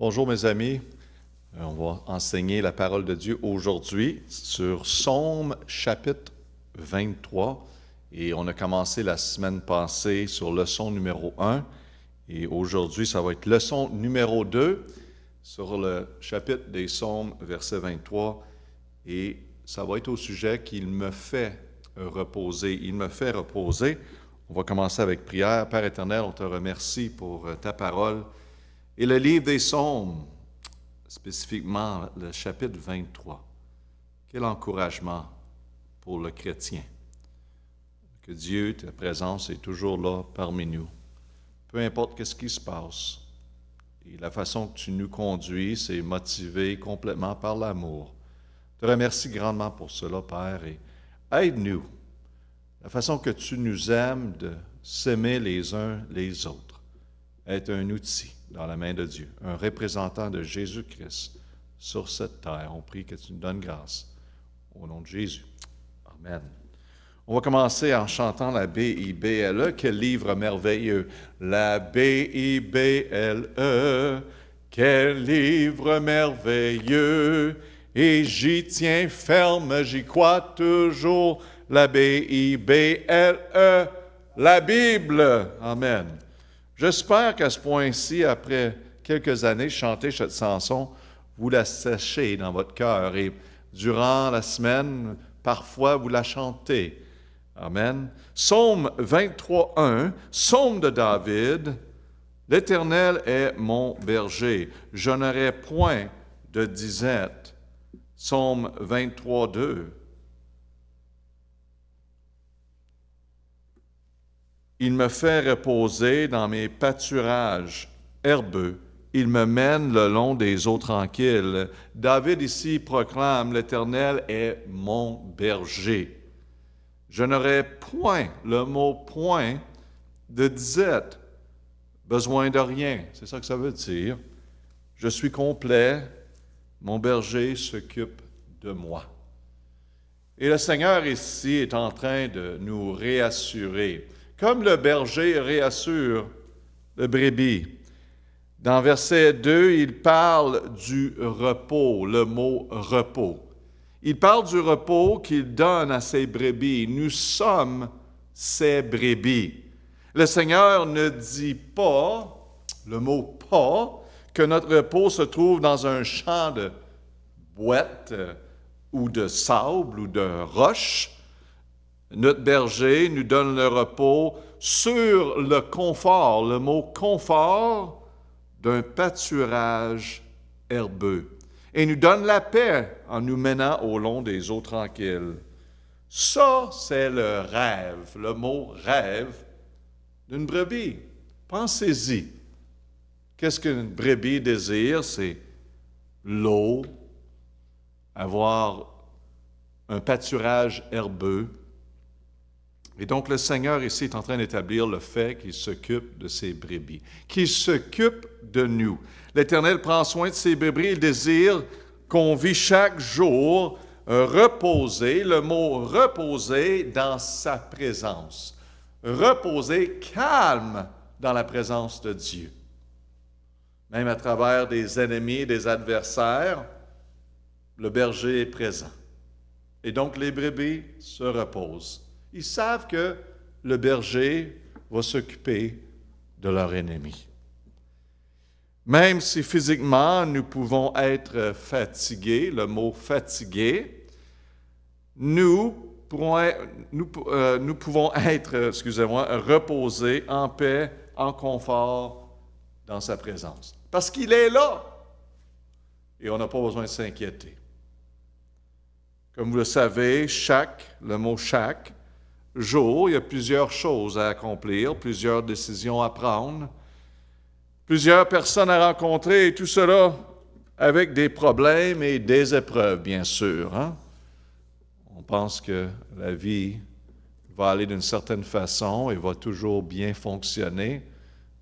Bonjour mes amis, on va enseigner la parole de Dieu aujourd'hui sur Psaume chapitre 23 et on a commencé la semaine passée sur leçon numéro 1 et aujourd'hui ça va être leçon numéro 2 sur le chapitre des Psaumes verset 23 et ça va être au sujet qu'il me fait reposer. Il me fait reposer. On va commencer avec prière. Père éternel, on te remercie pour ta parole. Et le livre des Psaumes, spécifiquement le chapitre 23, quel encouragement pour le chrétien. Que Dieu, ta présence est toujours là parmi nous. Peu importe ce qui se passe. Et la façon que tu nous conduis, c'est motivé complètement par l'amour. Je te remercie grandement pour cela, Père, et aide-nous. La façon que tu nous aimes de s'aimer les uns les autres. Être un outil dans la main de Dieu, un représentant de Jésus-Christ sur cette terre. On prie que tu nous donnes grâce. Au nom de Jésus. Amen. On va commencer en chantant la B-I-B-L-E. Quel livre merveilleux! La B-I-B-L-E. Quel livre merveilleux! Et j'y tiens ferme, j'y crois toujours. La B-I-B-L-E. La Bible. Amen. J'espère qu'à ce point-ci, après quelques années, chanter cette chanson, vous la sachez dans votre cœur et durant la semaine, parfois vous la chantez. Amen. Psaume 23:1, Psaume de David. L'Éternel est mon berger, je n'aurai point de disette. Psaume 23:2. Il me fait reposer dans mes pâturages herbeux. Il me mène le long des eaux tranquilles. David ici proclame, l'Éternel est mon berger. Je n'aurai point, le mot point, de disette, besoin de rien. C'est ça que ça veut dire. Je suis complet, mon berger s'occupe de moi. Et le Seigneur ici est en train de nous réassurer. Comme le berger réassure le brebis. Dans verset 2, il parle du repos, le mot repos. Il parle du repos qu'il donne à ses brebis. Nous sommes ses brebis. Le Seigneur ne dit pas, le mot pas, que notre repos se trouve dans un champ de boîtes ou de sable ou de roches. Notre berger nous donne le repos sur le confort, le mot confort, d'un pâturage herbeux. Et nous donne la paix en nous menant au long des eaux tranquilles. Ça, c'est le rêve, le mot rêve d'une brebis. Pensez-y. Qu'est-ce qu'une brebis désire? C'est l'eau, avoir un pâturage herbeux. Et donc, le Seigneur ici est en train d'établir le fait qu'il s'occupe de ses brebis, qu'il s'occupe de nous. L'Éternel prend soin de ses brebis. Il désire qu'on vit chaque jour reposer, le mot reposer dans sa présence. Reposer calme dans la présence de Dieu. Même à travers des ennemis, des adversaires, le berger est présent. Et donc, les brebis se reposent. Ils savent que le berger va s'occuper de leur ennemi. Même si physiquement nous pouvons être fatigués, le mot fatigué, nous pouvons être, reposés en paix, en confort dans sa présence. Parce qu'il est là et on n'a pas besoin de s'inquiéter. Comme vous le savez, le mot chaque jour, il y a plusieurs choses à accomplir, plusieurs décisions à prendre, plusieurs personnes à rencontrer, et tout cela avec des problèmes et des épreuves, bien sûr. Hein? On pense que la vie va aller d'une certaine façon et va toujours bien fonctionner.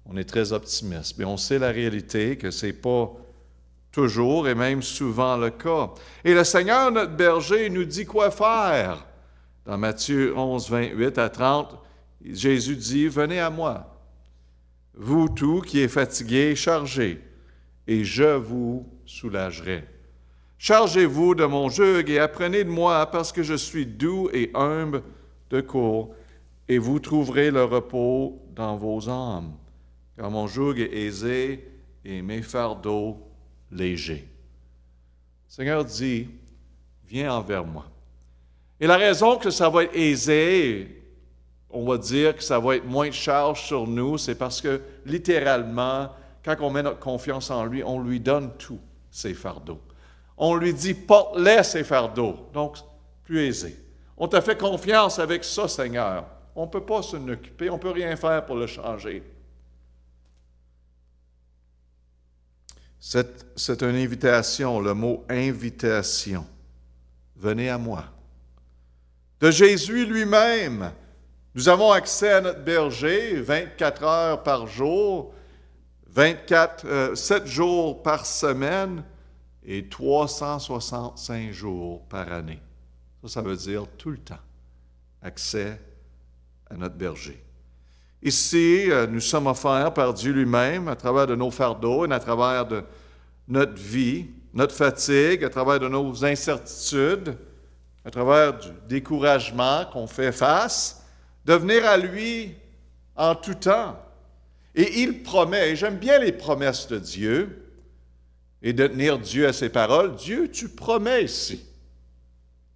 On est très optimiste, mais on sait la réalité que ce n'est pas toujours et même souvent le cas. Et le Seigneur, notre berger, nous dit quoi faire. Dans Matthieu 11, 28 à 30, Jésus dit, « Venez à moi, vous tous qui êtes fatigués et chargés, et je vous soulagerai. Chargez-vous de mon joug et apprenez de moi, parce que je suis doux et humble de cœur, et vous trouverez le repos dans vos âmes, car mon joug est aisé et mes fardeaux légers. Le Seigneur dit, viens envers moi. Et la raison que ça va être aisé, on va dire que ça va être moins de charge sur nous, c'est parce que littéralement, quand on met notre confiance en lui, on lui donne tous ses fardeaux. On lui dit, porte-les ses fardeaux. Donc, plus aisé. On t'a fait confiance avec ça, Seigneur. On ne peut pas s'en occuper, on ne peut rien faire pour le changer. C'est une invitation, le mot invitation. Venez à moi. De Jésus lui-même, nous avons accès à notre berger 24 heures par jour, 7 jours par semaine et 365 jours par année. Ça veut dire tout le temps accès à notre berger. Ici, nous sommes offerts par Dieu lui-même à travers de nos fardeaux et à travers de notre vie, notre fatigue, à travers de nos incertitudes, à travers du découragement qu'on fait face, de venir à lui en tout temps. Et il promet, et j'aime bien les promesses de Dieu, et de tenir Dieu à ses paroles. Dieu, tu promets ici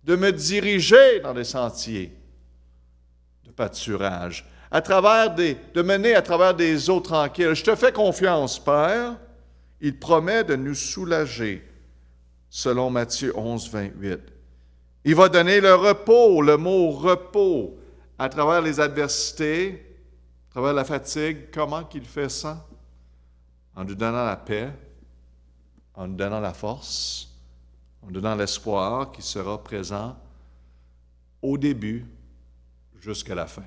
de me diriger dans des sentiers de pâturage, de mener à travers des eaux tranquilles. Je te fais confiance, Père. Il promet de nous soulager, selon Matthieu 11, 28. Il va donner le repos, le mot repos, à travers les adversités, à travers la fatigue. Comment qu'il fait ça? En nous donnant la paix, en nous donnant la force, en nous donnant l'espoir qui sera présent au début jusqu'à la fin.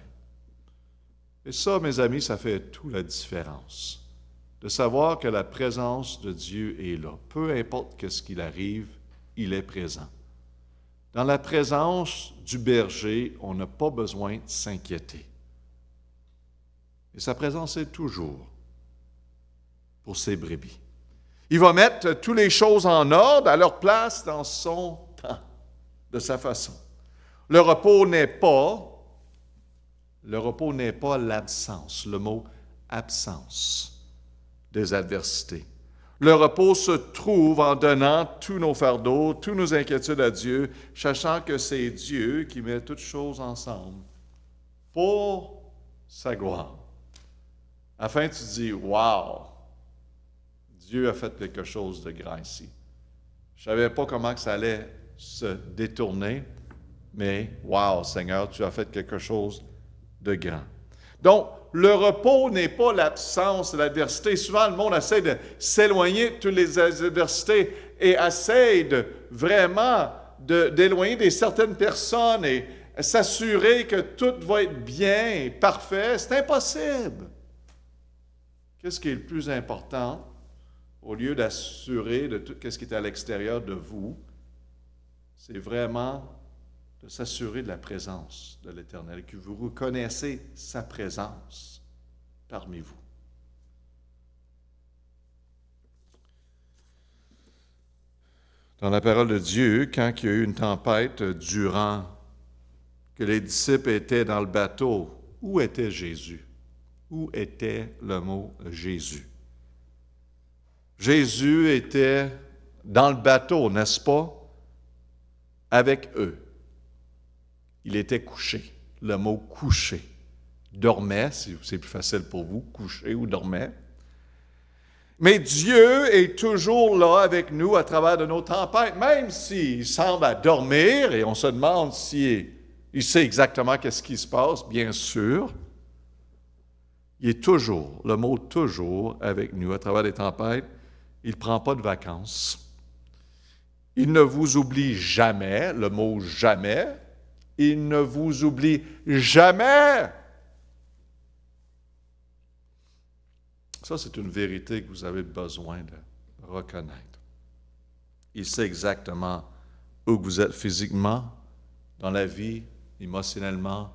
Et ça, mes amis, ça fait toute la différence. De savoir que la présence de Dieu est là. Peu importe ce qu'il arrive, il est présent. Dans la présence du berger, on n'a pas besoin de s'inquiéter. Et sa présence est toujours pour ses brebis. Il va mettre toutes les choses en ordre, à leur place, dans son temps, de sa façon. Le repos n'est pas l'absence, le mot absence des adversités. Le repos se trouve en donnant tous nos fardeaux, toutes nos inquiétudes à Dieu, sachant que c'est Dieu qui met toutes choses ensemble pour sa gloire. Afin que tu dis, wow, Dieu a fait quelque chose de grand ici. Je ne savais pas comment que ça allait se détourner, mais wow, Seigneur, tu as fait quelque chose de grand. Donc, le repos n'est pas l'absence de l'adversité. Souvent, le monde essaie de s'éloigner de toutes les adversités et essaie d'éloigner des certaines personnes et s'assurer que tout va être bien, parfait. C'est impossible. Qu'est-ce qui est le plus important? Au lieu d'assurer de tout ce qui est à l'extérieur de vous, c'est vraiment de s'assurer de la présence de l'Éternel, que vous reconnaissez sa présence parmi vous. Dans la parole de Dieu, quand il y a eu une tempête durant que les disciples étaient dans le bateau, où était Jésus? Où était le mot Jésus? Jésus était dans le bateau, n'est-ce pas? Avec eux. Il était couché. Le mot couché. Dormait, si c'est plus facile pour vous, couché ou dormait. Mais Dieu est toujours là avec nous à travers de nos tempêtes, même s'il semble à dormir, et on se demande s'il sait exactement qu'est-ce qui se passe, bien sûr. Il est toujours, le mot toujours, avec nous à travers les tempêtes. Il ne prend pas de vacances. Il ne vous oublie jamais, le mot jamais. Il ne vous oublie jamais. Ça, c'est une vérité que vous avez besoin de reconnaître. Il sait exactement où vous êtes physiquement, dans la vie, émotionnellement.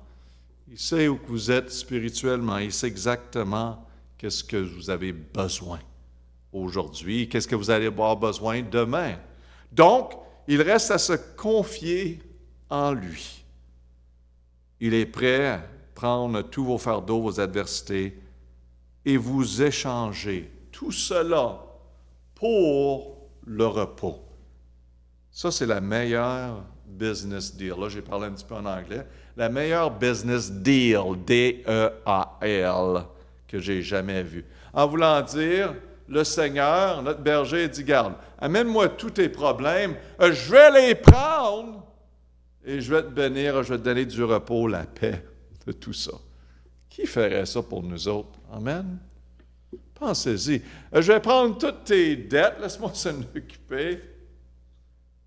Il sait où vous êtes spirituellement. Il sait exactement qu'est-ce que vous avez besoin aujourd'hui? Qu'est-ce que vous allez avoir besoin demain? Donc, il reste à se confier en lui. Il est prêt à prendre tous vos fardeaux, vos adversités, et vous échanger tout cela pour le repos. Ça, c'est la meilleure business deal. Là, j'ai parlé un petit peu en anglais. La meilleure business deal, D-E-A-L, que j'ai jamais vue. En voulant dire, le Seigneur, notre berger, dit, garde, amène-moi tous tes problèmes, je vais les prendre et je vais te bénir, je vais te donner du repos, la paix de tout ça. Qui ferait ça pour nous autres? Amen? Pensez-y. Je vais prendre toutes tes dettes, laisse-moi s'en occuper.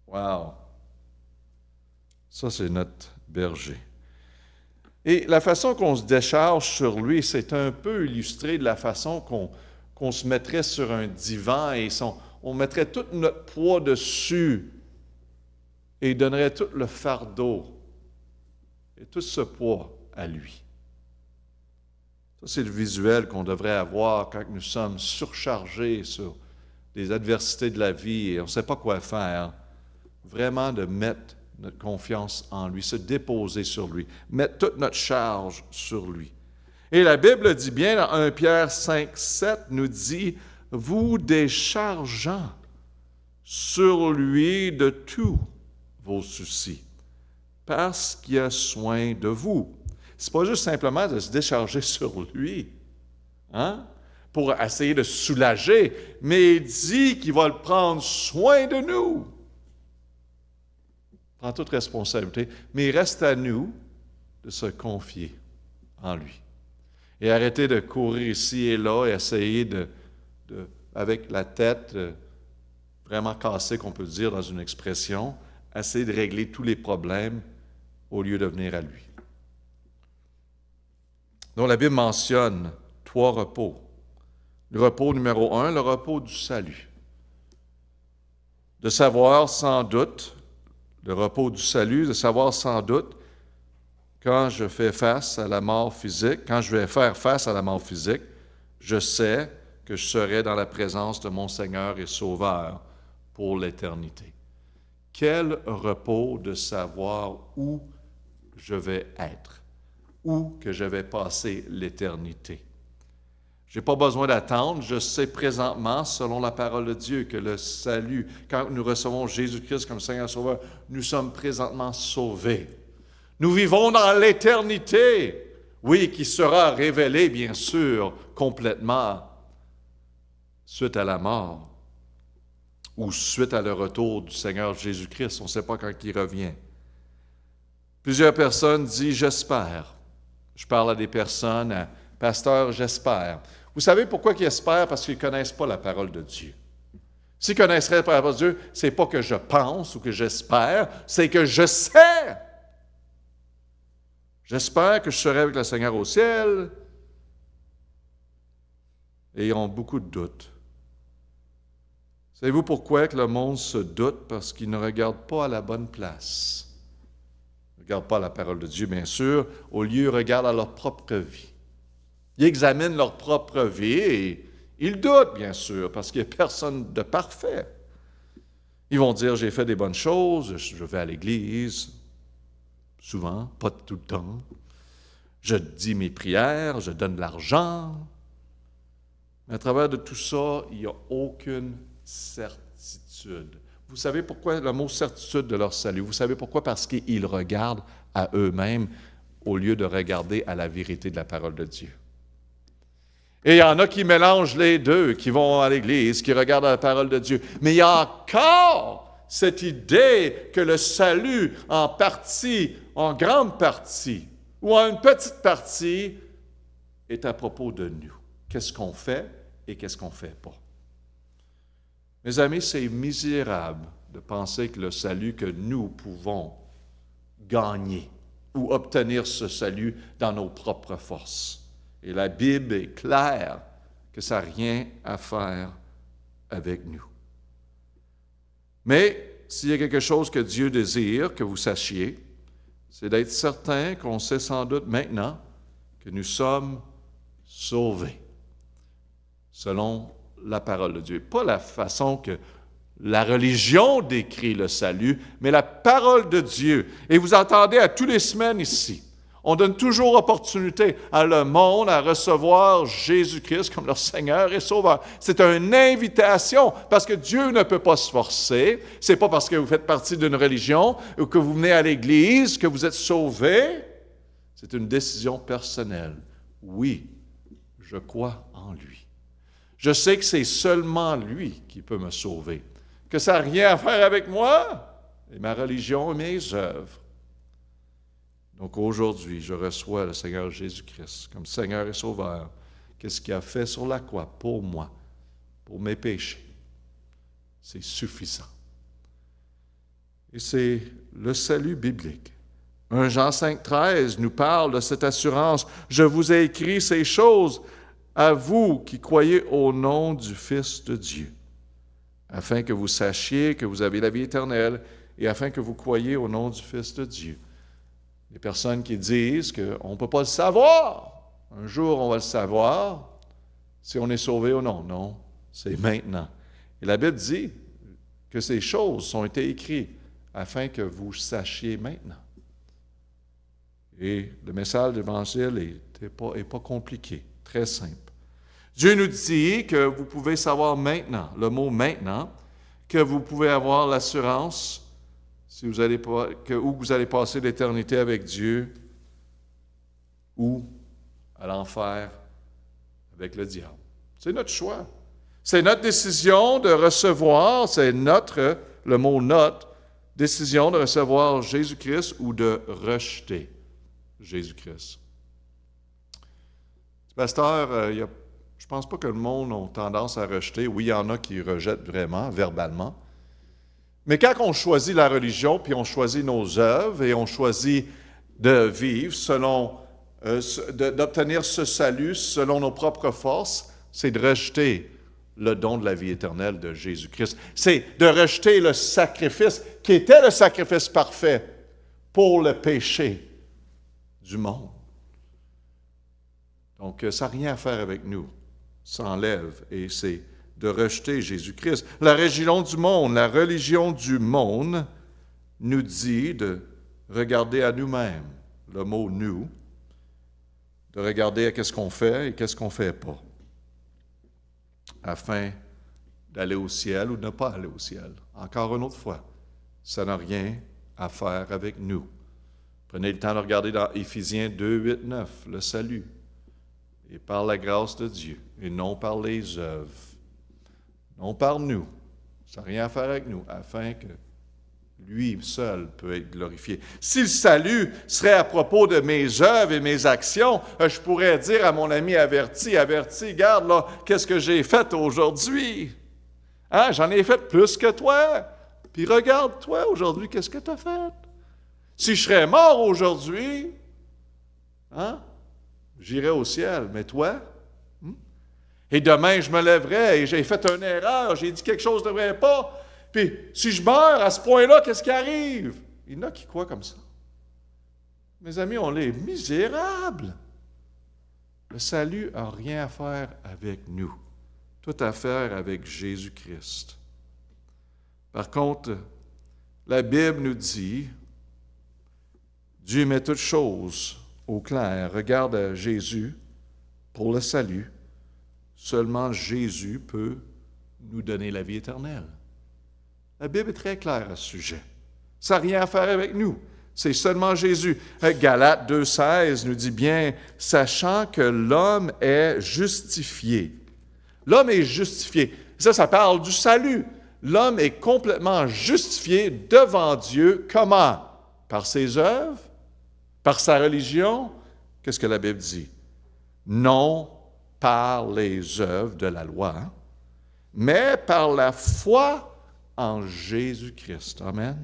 Wow! Ça, c'est notre berger. Et la façon qu'on se décharge sur lui, c'est un peu illustré de la façon qu'on se mettrait sur un divan et on mettrait tout notre poids dessus et donnerait tout le fardeau et tout ce poids à lui. Ça, c'est le visuel qu'on devrait avoir quand nous sommes surchargés sur les adversités de la vie et on ne sait pas quoi faire. Vraiment de mettre notre confiance en lui, se déposer sur lui, mettre toute notre charge sur lui. Et la Bible dit bien, dans 1 Pierre 5, 7, nous dit, « Vous déchargeant sur lui de tous vos soucis, parce qu'il a soin de vous. » Ce n'est pas juste simplement de se décharger sur lui, hein, pour essayer de soulager, mais il dit qu'il va prendre soin de nous. Prend toute responsabilité, mais il reste à nous de se confier en lui. Et arrêter de courir ici et là et essayer avec la tête vraiment cassée, qu'on peut dire dans une expression, essayer de régler tous les problèmes au lieu de venir à lui. Donc la Bible mentionne 3 repos. Le repos numéro 1, le repos du salut. De savoir sans doute, le repos du salut, de savoir sans doute, quand je fais face à la mort physique, quand je vais faire face à la mort physique, je sais que je serai dans la présence de mon Seigneur et Sauveur pour l'éternité. Quel repos de savoir où je vais être, où que je vais passer l'éternité. Je n'ai pas besoin d'attendre, je sais présentement, selon la parole de Dieu, que le salut, quand nous recevons Jésus-Christ comme Seigneur Sauveur, nous sommes présentement sauvés. Nous vivons dans l'éternité, oui, qui sera révélée, bien sûr, complètement suite à la mort ou suite à le retour du Seigneur Jésus-Christ. On ne sait pas quand il revient. Plusieurs personnes disent « j'espère ». Je parle à des personnes, « pasteur, j'espère ». Vous savez pourquoi ils espèrent? Parce qu'ils ne connaissent pas la parole de Dieu. S'ils connaisseraient la parole de Dieu, ce n'est pas que je pense ou que j'espère, c'est que je sais. J'espère que je serai avec le Seigneur au ciel. Et ils ont beaucoup de doutes. Savez-vous pourquoi que le monde se doute? Parce qu'il ne regarde pas à la bonne place. Ils ne regardent pas la parole de Dieu, bien sûr. Au lieu, ils regardent à leur propre vie. Ils examinent leur propre vie et ils doutent, bien sûr, parce qu'il n'y a personne de parfait. Ils vont dire, j'ai fait des bonnes choses, je vais à l'église, souvent, pas tout le temps. Je dis mes prières, je donne de l'argent. Mais à travers de tout ça, il n'y a aucune certitude. Vous savez pourquoi le mot certitude de leur salut? Vous savez pourquoi? Parce qu'ils regardent à eux-mêmes au lieu de regarder à la vérité de la parole de Dieu. Et il y en a qui mélangent les deux, qui vont à l'église, qui regardent la parole de Dieu. Mais il y a encore cette idée que le salut, en partie, en grande partie, ou en une petite partie, est à propos de nous. Qu'est-ce qu'on fait et qu'est-ce qu'on ne fait pas. Mes amis, c'est misérable de penser que le salut que nous pouvons gagner ou obtenir ce salut dans nos propres forces. Et la Bible est claire que ça n'a rien à faire avec nous. Mais s'il y a quelque chose que Dieu désire que vous sachiez, c'est d'être certain qu'on sait sans doute maintenant que nous sommes sauvés, selon la parole de Dieu. Pas la façon que la religion décrit le salut, mais la parole de Dieu. Et vous entendez à tous les semaines ici, on donne toujours opportunité à le monde à recevoir Jésus-Christ comme leur Seigneur et Sauveur. C'est une invitation parce que Dieu ne peut pas se forcer. Ce n'est pas parce que vous faites partie d'une religion ou que vous venez à l'Église que vous êtes sauvé. C'est une décision personnelle. Oui, je crois en lui. Je sais que c'est seulement lui qui peut me sauver, que ça n'a rien à faire avec moi et ma religion et mes œuvres. Donc aujourd'hui, je reçois le Seigneur Jésus-Christ comme Seigneur et Sauveur. Qu'est-ce qu'il a fait sur la croix pour moi, pour mes péchés? C'est suffisant. Et c'est le salut biblique. 1 Jean 5,13 nous parle de cette assurance. « Je vous ai écrit ces choses à vous qui croyez au nom du Fils de Dieu, afin que vous sachiez que vous avez la vie éternelle et afin que vous croyiez au nom du Fils de Dieu. » Les personnes qui disent qu'on ne peut pas le savoir. Un jour, on va le savoir si on est sauvé ou non. Non, c'est maintenant. Et la Bible dit que ces choses ont été écrites afin que vous sachiez maintenant. Et le message de l'Évangile n'est pas compliqué, très simple. Dieu nous dit que vous pouvez savoir maintenant, le mot « maintenant », que vous pouvez avoir l'assurance si vous allez, où vous allez passer l'éternité avec Dieu ou à l'enfer avec le diable. C'est notre choix. C'est notre décision de recevoir, le mot « notre », décision de recevoir Jésus-Christ ou de rejeter Jésus-Christ. Pasteur, je ne pense pas que le monde a tendance à rejeter. Oui, il y en a qui rejettent vraiment, verbalement. Mais quand on choisit la religion, puis on choisit nos œuvres et on choisit de vivre d'obtenir ce salut selon nos propres forces, c'est de rejeter le don de la vie éternelle de Jésus-Christ. C'est de rejeter le sacrifice qui était le sacrifice parfait pour le péché du monde. Donc, ça n'a rien à faire avec nous. Ça enlève et c'est de rejeter Jésus-Christ. La religion du monde nous dit de regarder à nous-mêmes, le mot « nous », de regarder à qu'est-ce qu'on fait et qu'est-ce qu'on ne fait pas, afin d'aller au ciel ou de ne pas aller au ciel. Encore une autre fois, ça n'a rien à faire avec nous. Prenez le temps de regarder dans Éphésiens 2, 8, 9, le salut, et par la grâce de Dieu, et non par les œuvres. Non par nous, ça n'a rien à faire avec nous, afin que lui seul peut être glorifié. Si le salut serait à propos de mes œuvres et mes actions, je pourrais dire à mon ami averti, regarde là, qu'est-ce que j'ai fait aujourd'hui? Hein, j'en ai fait plus que toi. Puis regarde, toi, aujourd'hui, qu'est-ce que tu as fait? Si je serais mort aujourd'hui, hein, j'irais au ciel, mais toi? Et demain, je me lèverai et j'ai fait une erreur, j'ai dit quelque chose que je ne devrais pas. Puis, si je meurs à ce point-là, qu'est-ce qui arrive? Il y en a qui croient comme ça. Mes amis, on est misérables. Le salut n'a rien à faire avec nous. Tout à faire avec Jésus-Christ. Par contre, la Bible nous dit, Dieu met toutes choses au clair. Regarde à Jésus pour le salut. Seulement Jésus peut nous donner la vie éternelle. La Bible est très claire à ce sujet. Ça n'a rien à faire avec nous. C'est seulement Jésus. Galates 2,16 nous dit bien, sachant que l'homme est justifié. L'homme est justifié. Ça parle du salut. L'homme est complètement justifié devant Dieu. Comment? Par ses œuvres? Par sa religion? Qu'est-ce que la Bible dit? Non par les œuvres de la loi, mais par la foi en Jésus-Christ. Amen.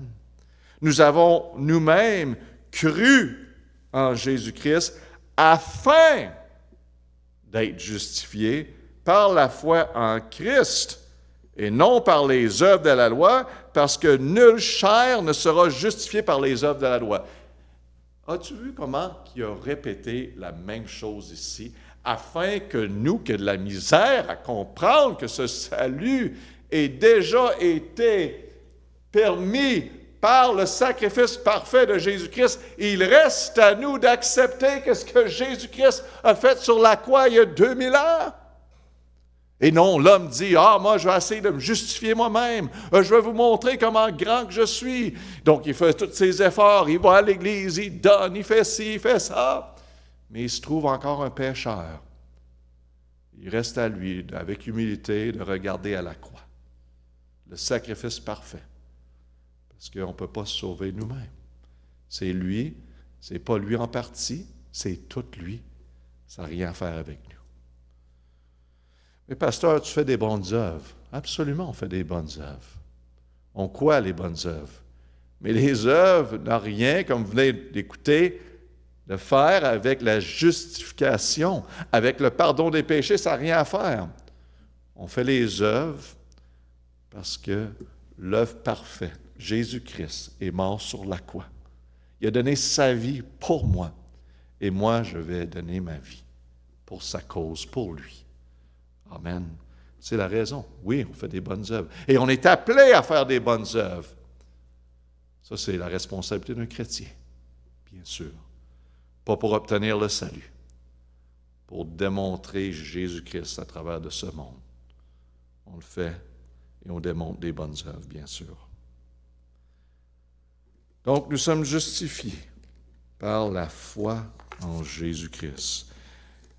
Nous avons nous-mêmes cru en Jésus-Christ afin d'être justifiés par la foi en Christ et non par les œuvres de la loi, parce que nulle chair ne sera justifiée par les œuvres de la loi. As-tu vu comment il a répété la même chose ici? afin que nous, qui avons de la misère à comprendre que ce salut ait déjà été permis par le sacrifice parfait de Jésus-Christ, il reste à nous d'accepter ce que Jésus-Christ a fait sur la croix il y a 2000 ans. Et non, l'homme dit, « Ah, moi, je vais essayer de me justifier moi-même. Je vais vous montrer comment grand que je suis. » Donc, il fait tous ses efforts, il va à l'église, il donne, il fait ci, il fait ça. Mais il se trouve encore un pécheur. Il reste à lui, avec humilité, de regarder à la croix. Le sacrifice parfait. Parce qu'on ne peut pas se sauver nous-mêmes. C'est lui, c'est pas lui en partie, c'est tout lui. Ça n'a rien à faire avec nous. Mais pasteur, tu fais des bonnes œuvres. Absolument, on fait des bonnes œuvres. On croit les bonnes œuvres. Mais les œuvres n'ont rien, comme vous venez d'écouter, de faire avec la justification, avec le pardon des péchés, ça n'a rien à faire. On fait les œuvres parce que l'œuvre parfaite, Jésus-Christ, est mort sur la croix. Il a donné sa vie pour moi. Et moi, je vais donner ma vie pour sa cause, pour lui. Amen. C'est la raison. Oui, on fait des bonnes œuvres. Et on est appelé à faire des bonnes œuvres. Ça, c'est la responsabilité d'un chrétien, bien sûr. Pas pour obtenir le salut, pour démontrer Jésus-Christ à travers de ce monde. On le fait et on démontre des bonnes œuvres, bien sûr. Donc, nous sommes justifiés par la foi en Jésus-Christ.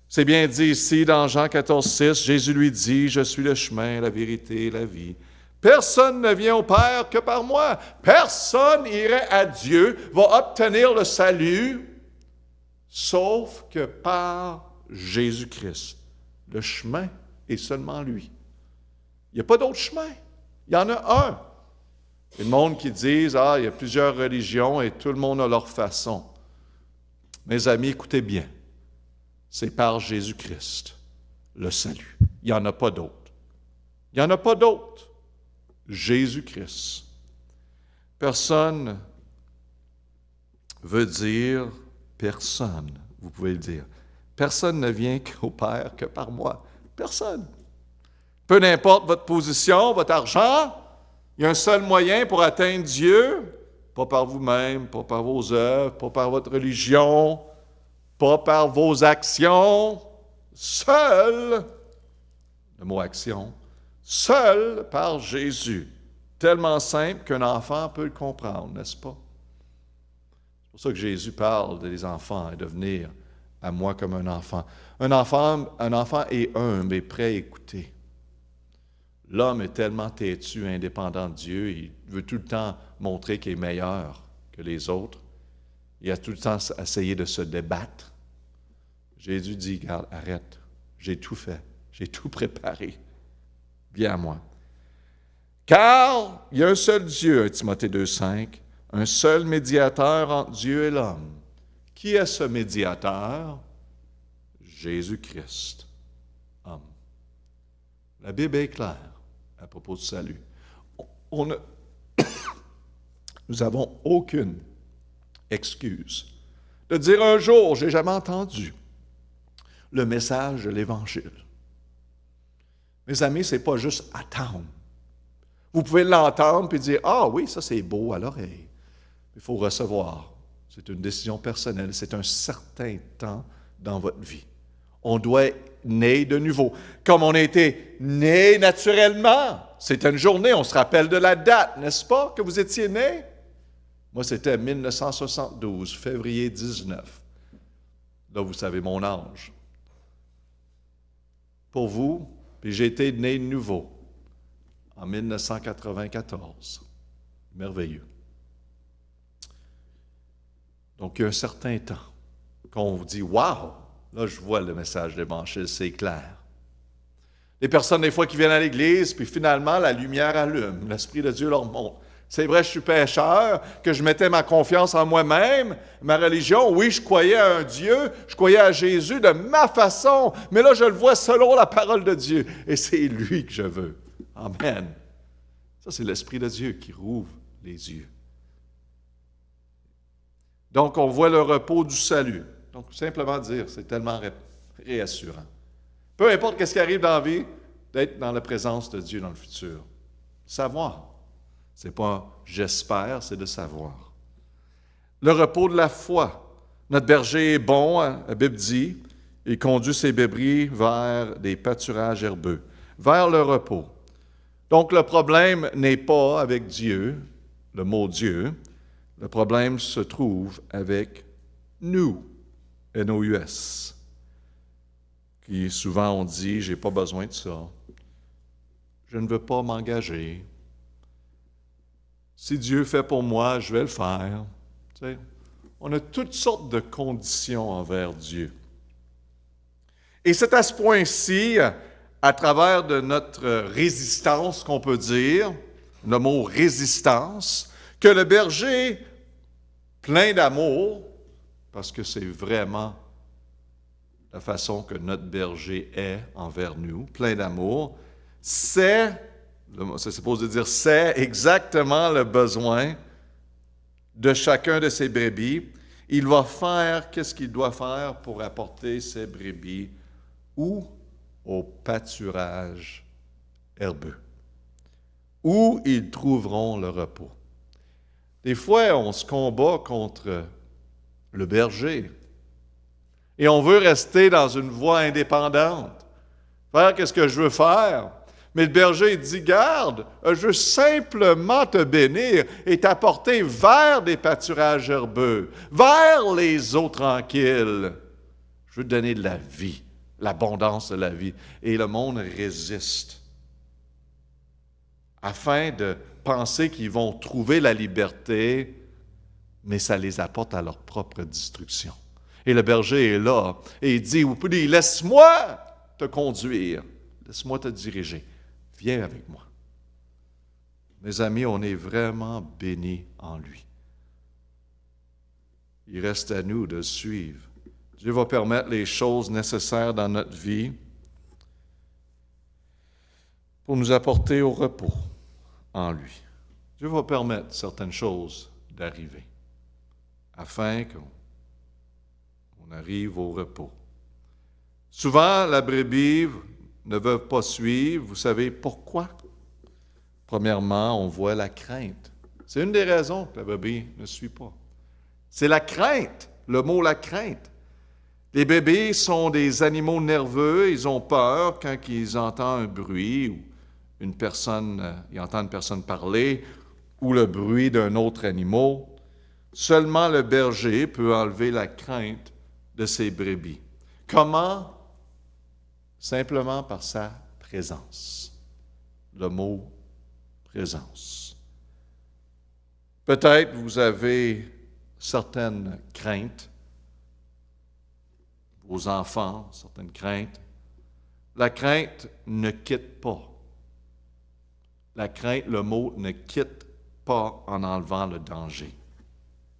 C'est bien dit ici dans Jean 14, 6, Jésus lui dit, « Je suis le chemin, la vérité, la vie. Personne ne vient au Père que par moi. Personne irait à Dieu, va obtenir le salut, sauf que par Jésus-Christ. Le chemin est seulement lui. Il n'y a pas d'autre chemin. Il y en a un. Il y a le monde qui disent, « il y a plusieurs religions et tout le monde a leur façon. » Mes amis, écoutez bien. C'est par Jésus-Christ, le salut. Il n'y en a pas d'autre. Il n'y en a pas d'autre. Jésus-Christ. Personne veut dire personne. Vous pouvez le dire. Personne ne vient au Père que par moi. Personne. Peu importe votre position, votre argent, il y a un seul moyen pour atteindre Dieu, pas par vous-même, pas par vos œuvres, pas par votre religion, pas par vos actions, seul, le mot action, seul par Jésus. Tellement simple qu'un enfant peut le comprendre, n'est-ce pas? C'est pour ça que Jésus parle des enfants et de venir à moi comme un enfant. Un enfant est humble et prêt à écouter. L'homme est tellement têtu, indépendant de Dieu, il veut tout le temps montrer qu'il est meilleur que les autres. Il a tout le temps essayé de se débattre. Jésus dit, regarde, arrête, j'ai tout fait, j'ai tout préparé. Viens à moi. Car il y a un seul Dieu, 1 Timothée 2,5, un seul médiateur entre Dieu et l'homme. Qui est ce médiateur? Jésus-Christ, homme. La Bible est claire à propos du salut. Nous n'avons aucune excuse de dire un jour, j'ai jamais entendu le message de l'Évangile. Mes amis, ce n'est pas juste attendre. Vous pouvez l'entendre et dire, ah oui, ça c'est beau à l'oreille. Il faut recevoir. C'est une décision personnelle. C'est un certain temps dans votre vie. On doit être né de nouveau. Comme on a été né naturellement. C'était une journée, on se rappelle de la date, n'est-ce pas, que vous étiez né? Moi, c'était 1972, février 19. Là, vous savez mon âge. Pour vous, puis j'ai été né de nouveau en 1994. Merveilleux. Donc, il y a un certain temps qu'on vous dit, « Wow! » Là, je vois le message de l'Évangile, c'est clair. Les personnes, des fois, qui viennent à l'Église, puis finalement, la lumière allume. L'Esprit de Dieu leur montre. C'est vrai, je suis pécheur, que je mettais ma confiance en moi-même, ma religion. Oui, je croyais à un Dieu, je croyais à Jésus de ma façon, mais là, je le vois selon la parole de Dieu. Et c'est lui que je veux. Amen. Ça, c'est l'Esprit de Dieu qui rouvre les yeux. Donc, on voit le repos du salut. Donc, simplement dire, c'est tellement très rassurant. Peu importe ce qui arrive dans la vie, d'être dans la présence de Dieu dans le futur. Savoir. Ce n'est pas « j'espère », c'est de savoir. Le repos de la foi. Notre berger est bon, la Bible dit, il conduit ses brebis vers des pâturages herbeux, vers le repos. Donc le problème n'est pas avec Dieu, le mot Dieu, le problème se trouve avec nous, N-O-U-S, qui souvent on dit « j'ai pas besoin de ça ». Je ne veux pas m'engager. Si Dieu fait pour moi, je vais le faire. Tu sais, on a toutes sortes de conditions envers Dieu. Et c'est à ce point-ci, à travers de notre résistance, qu'on peut dire, le mot résistance, que le berger, plein d'amour, parce que c'est vraiment la façon que notre berger est envers nous, plein d'amour, c'est supposé dire c'est exactement le besoin de chacun de ses brebis. Il va faire, qu'est-ce qu'il doit faire pour apporter ses brebis où? Au pâturage herbeux, où ils trouveront le repos. Des fois, on se combat contre le berger et on veut rester dans une voie indépendante, faire ce que je veux faire. Mais le berger dit, garde, je veux simplement te bénir et t'apporter vers des pâturages herbeux, vers les eaux tranquilles. Je veux te donner de la vie, l'abondance de la vie. Et le monde résiste afin de penser qu'ils vont trouver la liberté, mais ça les apporte à leur propre destruction. Et le berger est là et il dit, oui, laisse-moi te conduire, laisse-moi te diriger. Viens avec moi. Mes amis, on est vraiment bénis en lui. Il reste à nous de suivre. Dieu va permettre les choses nécessaires dans notre vie pour nous apporter au repos en lui. Dieu va permettre certaines choses d'arriver afin qu'on arrive au repos. Souvent, la brebis ne veulent pas suivre. Vous savez pourquoi? Premièrement, on voit la crainte. C'est une des raisons que la brebis ne suit pas. C'est la crainte, le mot la crainte. Les bébés sont des animaux nerveux, ils ont peur quand ils entendent un bruit ou ils entendent une personne parler ou le bruit d'un autre animal. Seulement le berger peut enlever la crainte de ses brebis. Comment? Simplement par sa présence. Le mot présence. Peut-être vous avez certaines craintes, vos enfants, certaines craintes. La crainte ne quitte pas. La crainte, le mot ne quitte pas en enlevant le danger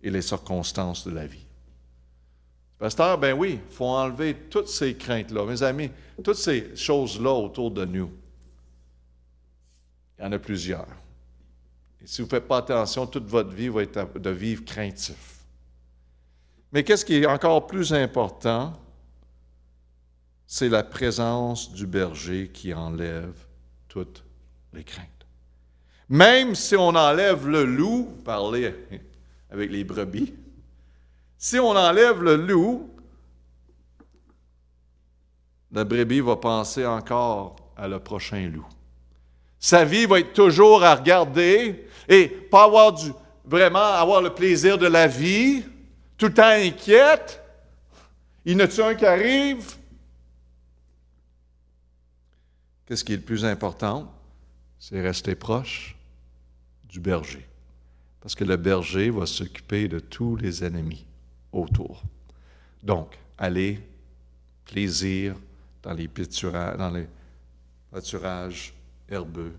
et les circonstances de la vie. Pasteur, ben oui, il faut enlever toutes ces craintes-là. Mes amis, toutes ces choses-là autour de nous, il y en a plusieurs. Et si vous ne faites pas attention, toute votre vie va être de vivre craintif. Mais qu'est-ce qui est encore plus important? C'est la présence du berger qui enlève toutes les craintes. Même si on enlève le loup, parler avec les brebis, si on enlève le loup, la brebis va penser encore à le prochain loup. Sa vie va être toujours à regarder et pas avoir le plaisir de la vie, tout le temps inquiète. Il y en a-t-il un qui arrive? Qu'est-ce qui est le plus important? C'est rester proche du berger. Parce que le berger va s'occuper de tous les ennemis autour. Donc, allez, plaisir dans les pâturages herbeux,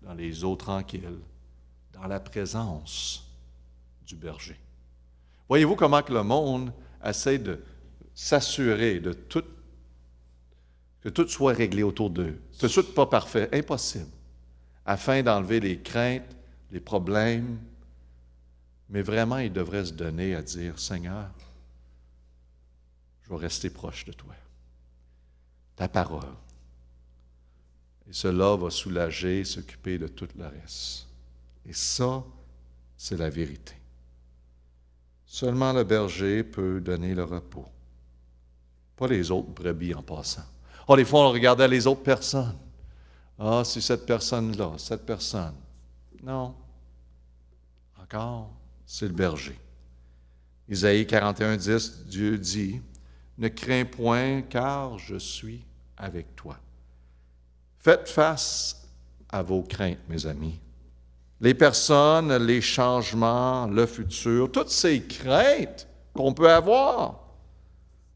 dans les eaux tranquilles, dans la présence du berger. Voyez-vous comment que le monde essaie de s'assurer que tout soit réglé autour d'eux. C'est tout pas parfait, impossible, afin d'enlever les craintes, les problèmes. Mais vraiment, il devrait se donner à dire, Seigneur, je vais rester proche de toi. ta parole. Et cela va soulager, s'occuper de tout le reste. Et ça, c'est la vérité. Seulement le berger peut donner le repos. Pas les autres brebis en passant. Oh, des fois, on regardait les autres personnes. Ah, c'est cette personne-là, cette personne. Non. Encore, c'est le berger. Isaïe 41:10, Dieu dit, « Ne crains point, car je suis avec toi. » Faites face à vos craintes, mes amis. Les personnes, les changements, le futur, toutes ces craintes qu'on peut avoir.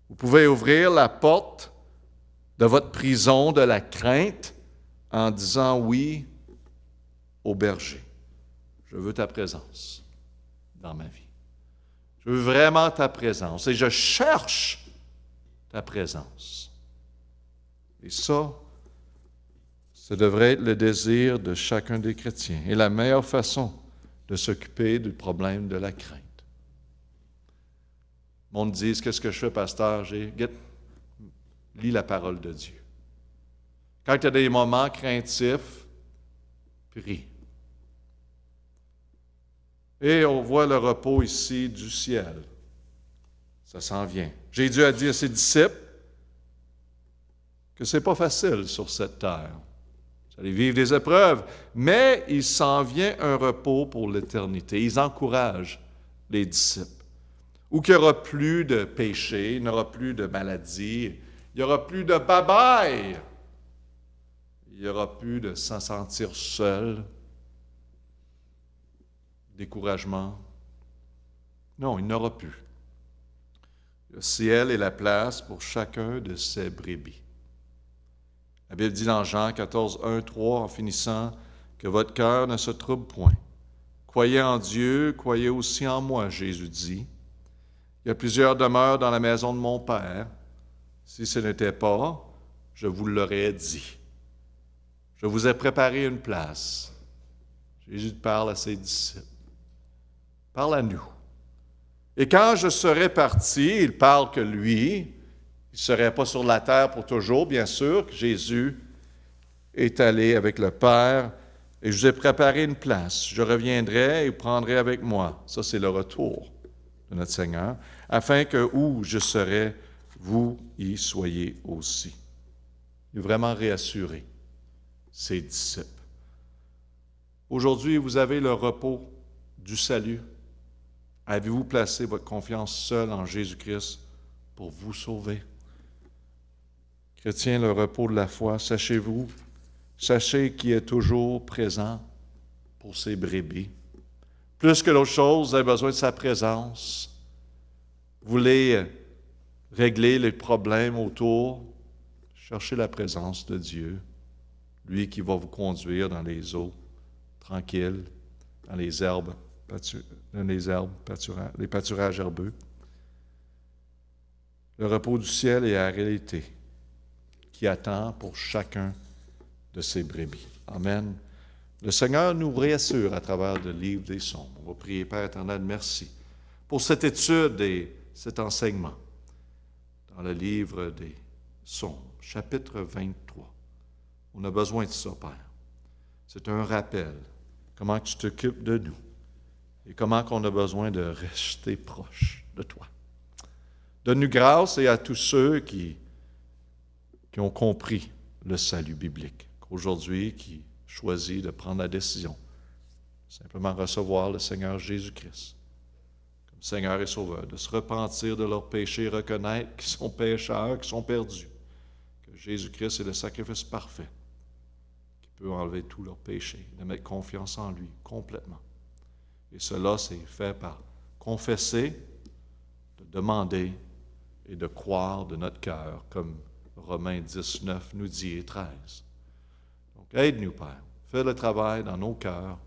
Vous pouvez ouvrir la porte de votre prison de la crainte en disant oui au berger. Je veux ta présence dans ma vie. Je veux vraiment ta présence et je cherche ta présence. Et ça devrait être le désir de chacun des chrétiens et la meilleure façon de s'occuper du problème de la crainte. Le monde dit, qu'est-ce que je fais, pasteur? Lis la parole de Dieu. Quand tu as des moments craintifs, prie. Et on voit le repos ici du ciel. Ça s'en vient. Jésus a dit à ses disciples que ce n'est pas facile sur cette terre. Vous allez vivre des épreuves, mais il s'en vient un repos pour l'éternité. Ils encouragent les disciples. Où qu'il n'y aura plus de péché, il n'y aura plus de maladie, il n'y aura plus de babaille, il n'y aura plus de s'en sentir seul, découragement. Non, il n'y aura plus. Le ciel est la place pour chacun de ses brebis. La Bible dit dans Jean 14, 1, 3, en finissant, que votre cœur ne se trouble point. Croyez en Dieu, croyez aussi en moi, Jésus dit. Il y a plusieurs demeures dans la maison de mon Père. Si ce n'était pas, je vous l'aurais dit. Je vous ai préparé une place. Jésus parle à ses disciples. Parle à nous. Et quand je serai parti, il parle que lui, il ne serait pas sur la terre pour toujours, bien sûr, que Jésus est allé avec le Père et je vous ai préparé une place. Je reviendrai et vous prendrez avec moi. Ça, c'est le retour de notre Seigneur, afin que où je serai, vous y soyez aussi. Il est vraiment réassuré ses disciples. Aujourd'hui, vous avez le repos du salut. Avez-vous placé votre confiance seule en Jésus-Christ pour vous sauver? Chrétiens, le repos de la foi, sachez-vous, sachez qu'il est toujours présent pour ses brebis. Plus que d'autres choses, vous avez besoin de sa présence. Vous voulez régler les problèmes autour, cherchez la présence de Dieu, lui qui va vous conduire dans les eaux tranquilles, dans les les pâturages herbeux. Le repos du ciel est la réalité qui attend pour chacun de ses brebis. Amen. Le Seigneur nous réassure à travers le livre des Psaumes. On va prier, Père éternel, merci pour cette étude et cet enseignement dans le livre des Psaumes, chapitre 23. On a besoin de ça, Père. C'est un rappel, comment tu t'occupes de nous et comment qu'on a besoin de rester proche de toi. Donne-nous grâce et à tous ceux qui ont compris le salut biblique, qu'aujourd'hui, qui choisit de prendre la décision, simplement recevoir le Seigneur Jésus-Christ comme Seigneur et Sauveur, de se repentir de leurs péchés, reconnaître qu'ils sont pécheurs, qu'ils sont perdus, que Jésus-Christ est le sacrifice parfait, qui peut enlever tous leurs péchés, de mettre confiance en lui complètement. Et cela, c'est fait par confesser, de demander et de croire de notre cœur, comme Romains 10, 9 nous dit et 13. Donc, aide-nous, Père. Fais le travail dans nos cœurs.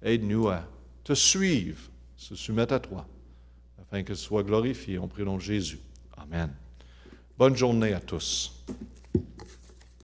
Aide-nous à te suivre, se soumettre à toi, afin que tu sois glorifié. On prie au nom de Jésus. Amen. Bonne journée à tous.